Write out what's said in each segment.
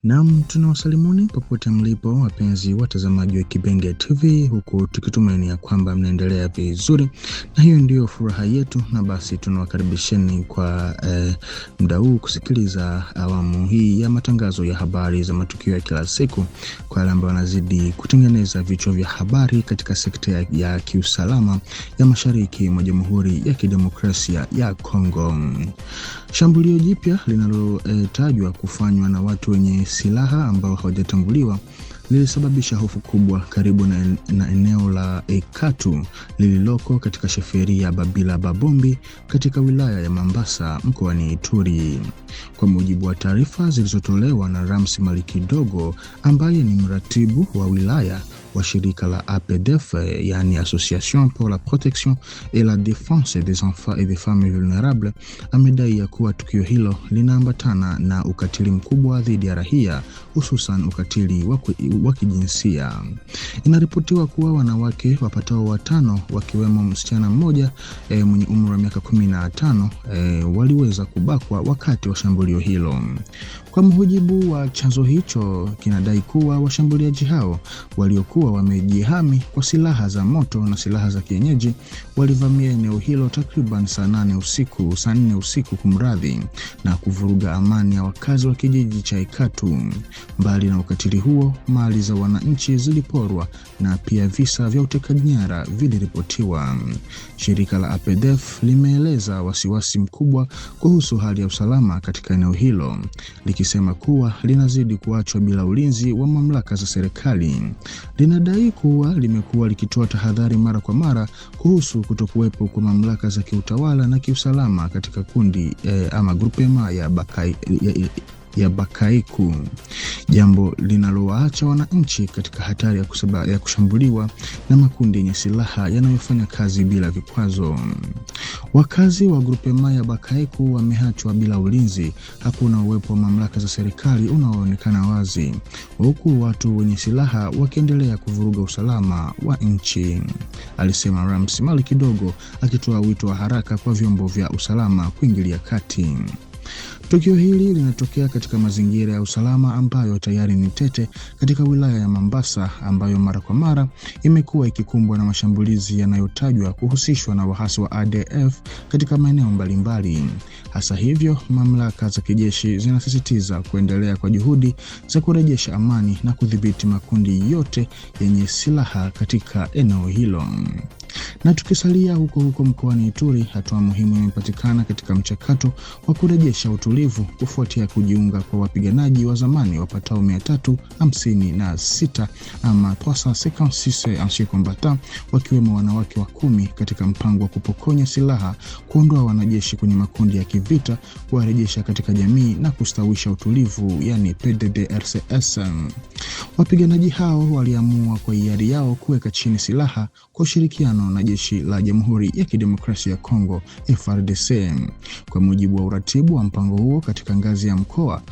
Naam, tunawasalimuni popote mlipo wapenzi watazamaji wa Kibenge TV, huku tukitumainia kwamba mnaendelea vizuri, na hiyo ndio furaha yetu. Na basi tunawakaribisheni kwa muda huu kusikiliza awamu hii ya matangazo ya habari za matukio ya kila siku, kwa wale ambao wanazidi kutengeneza vichwa vya habari katika sekta ya kiusalama ya mashariki mwa Jamhuri ya Kidemokrasia ya Kongo. Shambulio jipya linalotajwa kufanywa na watu wenye silaha ambao hawajatambuliwa lilisababisha hofu kubwa karibu na eneo la Ekatu lililoko katika sheferi ya Babila Babombi katika wilaya ya Mambasa mkoani Ituri. Kwa mujibu wa taarifa zilizotolewa na Ramsi Malikidogo ambaye ni mratibu wa wilaya wa shirika la APDF, yani Association pour la Protection et la Défense des Enfants et des Femmes Vulnérables, amedai ya kuwa tukio hilo linaambatana na ukatili mkubwa dhidi ya raia, hususan ukatili wa kijinsia. Inaripotiwa kuwa wanawake wapatao 5 wakiwemo msichana mmoja mwenye umri wa miaka 15 waliweza kubakwa wakati wa shambulio hilo. Kwa mujibu wa chanzo hicho, kinadai kuwa washambuliaji hao waliokuwa wamejihami kwa silaha za moto na silaha za kienyeji walivamia eneo hilo takriban saa 4 usiku kumradhi, na kuvuruga amani ya wakazi wa kijiji cha Ekatu. Mbali na ukatili huo, mali za wananchi ziliporwa na pia visa vya utekaji nyara viliripotiwa. Shirika la APDF limeeleza wasiwasi mkubwa kuhusu hali ya usalama katika eneo hilo, likisema kuwa linazidi kuachwa bila ulinzi wa mamlaka za serikali. Linadai kuwa limekuwa likitoa tahadhari mara kwa mara kuhusu kutokuwepo kwa mamlaka za kiutawala na kiusalama katika kundi ama grupema ya Bakaiku, jambo linalowaacha wananchi katika hatari ya kushambuliwa na makundi yenye silaha yanayofanya kazi bila vikwazo. Wakazi wa grupema ya Bakaiku wameachwa bila ulinzi, hakuna uwepo wa mamlaka za serikali unaoonekana wazi, huku watu wenye silaha wakiendelea kuvuruga usalama wa nchi, alisema Ramsi Malikidogo, akitoa wito wa haraka kwa vyombo vya usalama kuingilia kati. Tukio hili linatokea katika mazingira ya usalama ambayo tayari ni tete katika wilaya ya Mambasa, ambayo mara kwa mara imekuwa ikikumbwa na mashambulizi yanayotajwa kuhusishwa na waasi wa ADF katika maeneo mbalimbali. Hasa hivyo, mamlaka za kijeshi zinasisitiza kuendelea kwa juhudi za kurejesha amani na kudhibiti makundi yote yenye silaha katika eneo hilo. Na tukisalia huko mkoani Ituri, hatua muhimu imepatikana katika mchakato wa kurejesha utulivu kufuatia kujiunga kwa wapiganaji wa zamani wapatao 356 ama 356 anciens combattants, wakiwemo wanawake 10 katika mpango wa kupokonya silaha, kuondoa wanajeshi kwenye makundi ya kivita, kuwarejesha katika jamii na kustawisha utulivu, yani PDDRCS. Wapiganaji hao waliamua kwa hiari yao kuweka chini silaha kwa ushirikiano na jeshi la Jamhuri ya Kidemokrasia ya Kongo FARDC. Kwa mujibu wa uratibu wa mpango huo katika ngazi ya mkoa,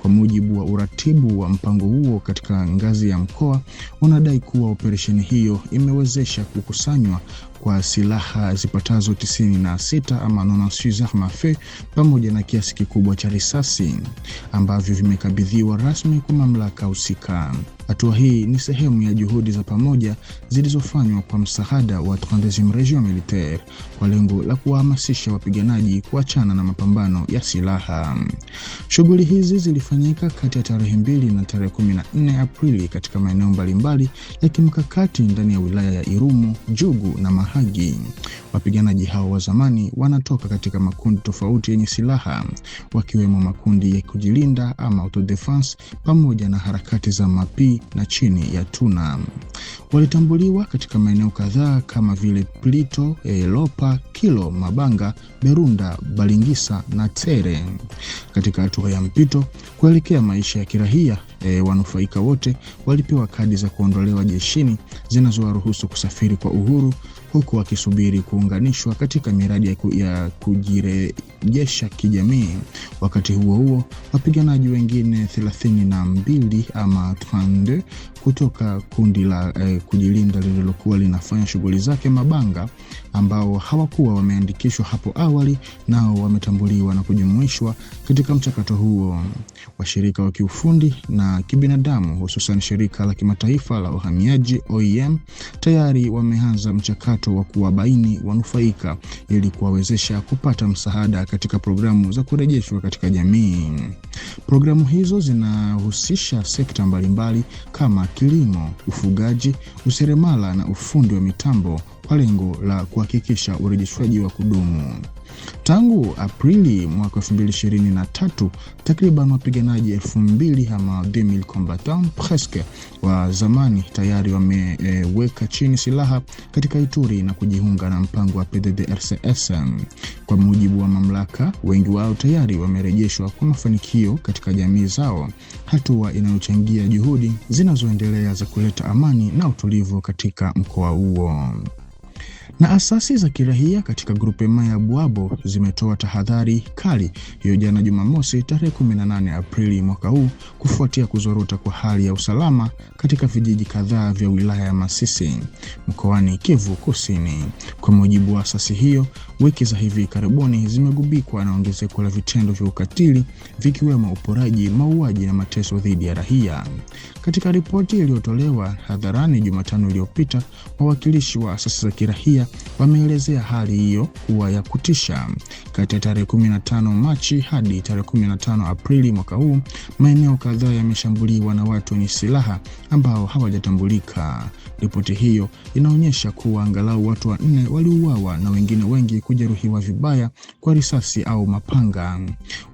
kwa mujibu wa uratibu wa mpango huo katika ngazi ya mkoa, wanadai kuwa operesheni hiyo imewezesha kukusanywa kwa silaha zipatazo 96 ama 96 armes à feu pamoja na kiasi kikubwa cha risasi ambavyo vimekabidhiwa rasmi kwa mamlaka husika. Hatua hii ni sehemu ya juhudi za pamoja zilizofanywa kwa msaada wa 32e Region Militaire kwa lengo la kuwahamasisha wapiganaji kuachana na mapambano ya silaha. Shughuli hizi zilifanyika kati ya tarehe 2 na tarehe 14 Aprili katika maeneo mbalimbali ya kimkakati ndani ya wilaya ya Irumu, Jugu na Mahagi. Wapiganaji hao wa zamani wanatoka katika makundi tofauti yenye silaha, wakiwemo makundi ya kujilinda ama autodefense pamoja na harakati za mapi na chini ya Tuna. Walitambuliwa katika maeneo kadhaa kama vile Plito, Lopa, Kilo, Mabanga, Berunda, Balingisa na Tere. Katika hatua ya mpito kuelekea maisha ya kirahia, wanufaika wote walipewa kadi za kuondolewa jeshini zinazowaruhusu kusafiri kwa uhuru, huku wakisubiri kuunganishwa katika miradi ya kujirejesha kijamii. Wakati huo wapiganaji wengine 32 ama 32 kutoka kundi la kujilinda lililokuwa linafanya shughuli zake Mabanga ambao hawakuwa wameandikishwa hapo awali nao wametambuliwa na kujumuishwa katika mchakato huo. Washirika wa kiufundi na kibinadamu, hususan shirika la kimataifa la uhamiaji OIM, tayari wameanza mchakato wa kuwabaini wanufaika ili kuwawezesha kupata msaada katika programu za kurejeshwa katika jamii. Programu hizo zinahusisha sekta mbalimbali kama kilimo, ufugaji, useremala na ufundi wa mitambo kwa lengo la kuhakikisha urejeshwaji wa kudumu. Tangu Aprili mwaka 2023, takriban wapiganaji 2000 ama 2000 combattants presque wa zamani tayari wameweka chini silaha katika Ituri na kujiunga na mpango wa PDDRCS. Kwa mujibu wa mamlaka, wengi wao tayari wamerejeshwa kwa mafanikio katika jamii zao, hatua inayochangia juhudi zinazoendelea za kuleta amani na utulivu katika mkoa huo. Na asasi za kiraia katika grupema ya Bwabo zimetoa tahadhari kali hiyo jana Jumamosi tarehe 18 Aprili mwaka huu kufuatia kuzorota kwa hali ya usalama katika vijiji kadhaa vya wilaya ya Masisi mkoani Kivu Kusini. Kwa mujibu wa asasi hiyo, wiki za hivi karibuni zimegubikwa na ongezeko la vitendo vya ukatili vikiwemo uporaji, mauaji na mateso dhidi ya raia. Katika ripoti iliyotolewa hadharani Jumatano iliyopita, wawakilishi wa asasi za kiraia wameelezea hali hiyo kuwa ya kutisha. Kati ya tarehe 15 Machi hadi tarehe 15 Aprili mwaka huu, maeneo kadhaa yameshambuliwa na watu wenye silaha ambao hawajatambulika. Ripoti hiyo inaonyesha kuwa angalau watu 4 waliuawa na wengine wengi kujeruhiwa vibaya kwa risasi au mapanga.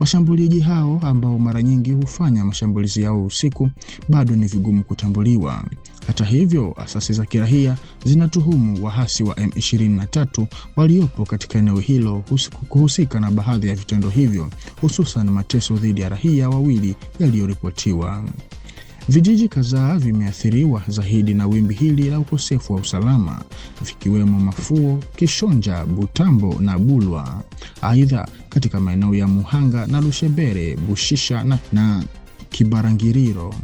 Washambuliaji hao ambao mara nyingi hufanya mashambulizi yao usiku bado ni vigumu kutambuliwa. Hata hivyo, asasi za kiraia zinatuhumu wahasi wa M23 waliopo katika eneo hilo kuhusika na baadhi ya vitendo hivyo, hususan mateso dhidi ya raia wawili yaliyoripotiwa. Vijiji kadhaa vimeathiriwa zaidi na wimbi hili la ukosefu wa usalama, vikiwemo Mafuo, Kishonja, Butambo na Bulwa. Aidha, katika maeneo ya Muhanga na Lushebere, Bushisha na Kibarangiriro,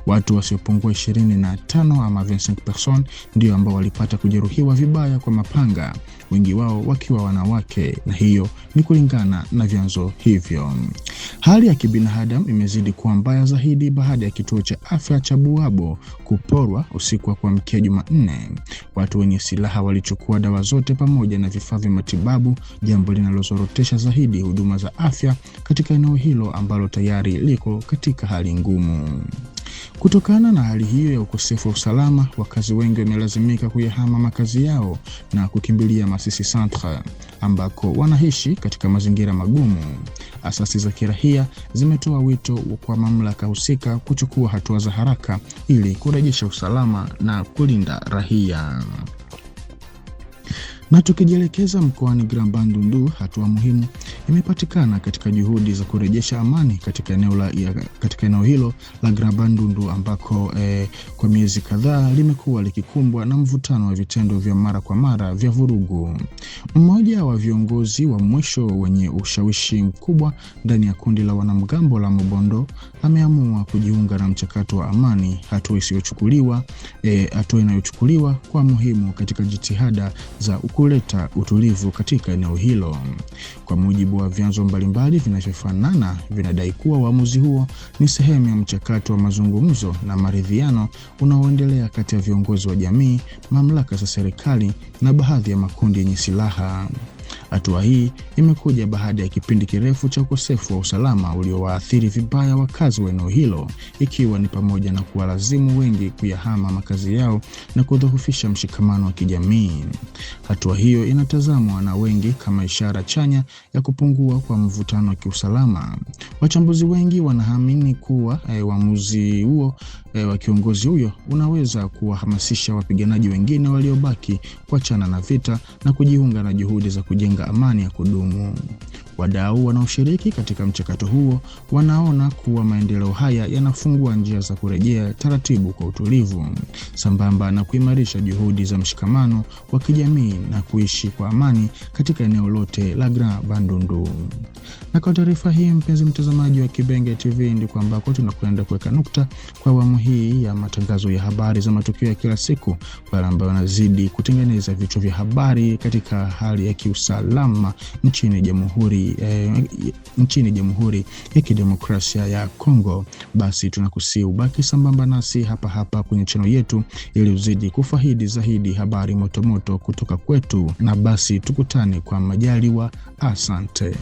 watu wasiopungua 25 ama 25 person ndio ambao walipata kujeruhiwa vibaya kwa mapanga, wengi wao wakiwa wanawake, na hiyo ni kulingana na vyanzo hivyo. Hali ya kibinadamu imezidi kuwa mbaya zaidi baada ya kituo cha afya cha Bwabo kuporwa usiku wa kuamkia Jumanne. Watu wenye silaha walichukua dawa zote pamoja na vifaa vya matibabu, jambo linalozorotesha zaidi huduma za afya katika eneo hilo ambalo tayari liko katika hali ngumu. Kutokana na hali hiyo ya ukosefu wa usalama, wakazi wengi wamelazimika kuyahama makazi yao na kukimbilia Masisi Centre ambako wanaishi katika mazingira magumu. Asasi za kiraia zimetoa wito kwa mamlaka husika kuchukua hatua za haraka ili kurejesha usalama na kulinda raia. Na tukijielekeza mkoani Grand Bandundu, hatua muhimu imepatikana katika juhudi za kurejesha amani katika eneo hilo la Grand Bandundu ambako kwa miezi kadhaa limekuwa likikumbwa na mvutano wa vitendo vya mara kwa mara vya vurugu. Mmoja wa viongozi wa mwisho wenye ushawishi mkubwa ndani ya kundi la wanamgambo la Mobondo ameamua kujiunga na mchakato wa amani, hatua inayochukuliwa kwa muhimu katika jitihada za kuleta utulivu katika eneo hilo. Kwa mujibu wa vyanzo mbalimbali vinavyofanana, vinadai kuwa uamuzi huo ni sehemu ya mchakato wa mazungumzo na maridhiano unaoendelea kati ya viongozi wa jamii, mamlaka za serikali na baadhi ya makundi yenye silaha. Hatua hii imekuja baada ya kipindi kirefu cha ukosefu wa usalama uliowaathiri vibaya wakazi wa eneo hilo, ikiwa ni pamoja na kuwalazimu wengi kuyahama makazi yao na kudhoofisha mshikamano wa kijamii. Hatua hiyo inatazamwa na wengi kama ishara chanya ya kupungua kwa mvutano wa kiusalama. Wachambuzi wengi wanaamini kuwa uamuzi huo wa kiongozi huyo unaweza kuwahamasisha wapiganaji wengine waliobaki kuachana na vita na kujiunga na juhudi za kujenga amani ya kudumu. Wadau wanaoshiriki katika mchakato huo wanaona kuwa maendeleo haya yanafungua njia za kurejea taratibu kwa utulivu, sambamba na kuimarisha juhudi za mshikamano wa kijamii na kuishi kwa amani katika eneo lote la Grand Bandundu. Na kwa taarifa hii, mpenzi mtazamaji wa Kibenge TV, ndiko ambako tunakwenda kuweka nukta kwa awamu hii ya matangazo ya habari za matukio ya kila siku, wale ambao wanazidi kutengeneza vichwa vya habari katika hali ya kiusalama nchini Jamhuri ya Kidemokrasia ya Kongo. Basi tunakusihi ubaki sambamba nasi hapa kwenye channel yetu ili uzidi kufaidi zaidi habari motomoto kutoka kwetu, na basi tukutane kwa majaliwa. Asante.